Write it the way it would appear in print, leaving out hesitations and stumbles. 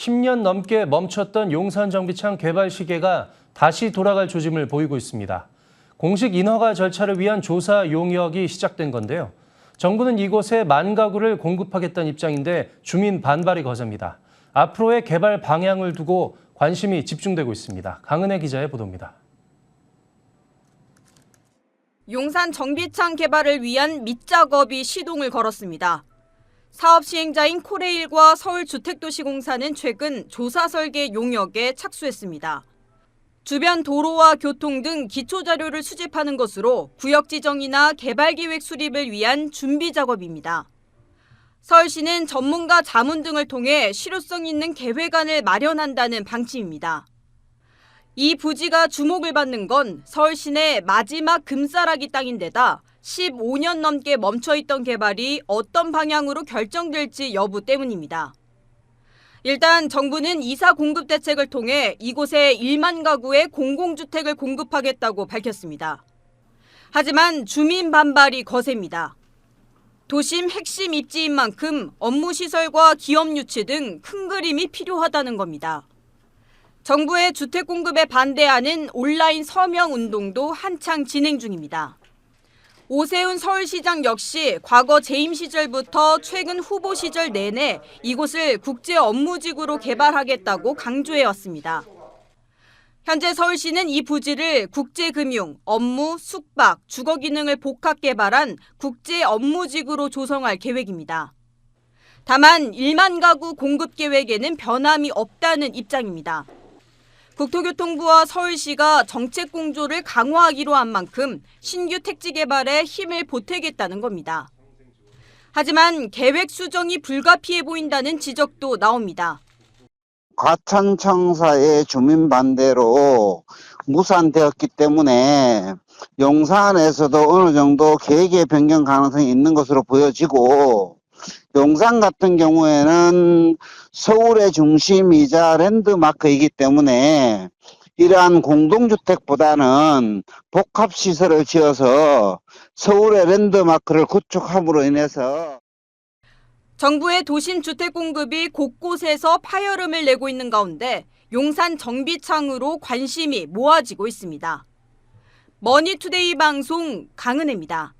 10년 넘게 멈췄던 용산정비창 개발 시계가 다시 돌아갈 조짐을 보이고 있습니다. 공식 인허가 절차를 위한 조사 용역이 시작된 건데요. 정부는 이곳에 10,000가구를 공급하겠다는 입장인데 주민 반발이 거셉니다. 앞으로의 개발 방향을 두고 관심이 집중되고 있습니다. 강은혜 기자의 보도입니다. 용산 정비창 개발을 위한 밑작업이 시동을 걸었습니다. 사업 시행자인 코레일과 서울주택도시공사는 최근 조사 설계 용역에 착수했습니다. 주변 도로와 교통 등 기초 자료를 수집하는 것으로 구역 지정이나 개발 계획 수립을 위한 준비 작업입니다. 서울시는 전문가 자문 등을 통해 실효성 있는 계획안을 마련한다는 방침입니다. 이 부지가 주목을 받는 건 서울 시내 마지막 금싸라기 땅인데다 15년 넘게 멈춰있던 개발이 어떤 방향으로 결정될지 여부 때문입니다. 일단 정부는 이사 공급 대책을 통해 이곳에 10,000가구의 공공주택을 공급하겠다고 밝혔습니다. 하지만 주민 반발이 거셉니다. 도심 핵심 입지인 만큼 업무시설과 기업 유치 등 큰 그림이 필요하다는 겁니다. 정부의 주택 공급에 반대하는 온라인 서명 운동도 한창 진행 중입니다. 오세훈 서울시장 역시 과거 재임 시절부터 최근 후보 시절 내내 이곳을 국제 업무지구로 개발하겠다고 강조해왔습니다. 현재 서울시는 이 부지를 국제금융, 업무, 숙박, 주거 기능을 복합 개발한 국제 업무지구로 조성할 계획입니다. 다만 10,000가구 공급 계획에는 변함이 없다는 입장입니다. 국토교통부와 서울시가 정책 공조를 강화하기로 한 만큼 신규 택지 개발에 힘을 보태겠다는 겁니다. 하지만 계획 수정이 불가피해 보인다는 지적도 나옵니다. 과천청사의 주민 반대로 무산되었기 때문에 용산에서도 어느 정도 계획의 변경 가능성이 있는 것으로 보여지고, 용산 같은 경우에는 서울의 중심이자 랜드마크이기 때문에 이러한 공동주택보다는 복합시설을 지어서 서울의 랜드마크를 구축함으로 인해서 정부의 도심 주택 공급이 곳곳에서 파열음을 내고 있는 가운데 용산 정비창으로 관심이 모아지고 있습니다. 머니투데이 방송 강은혜입니다.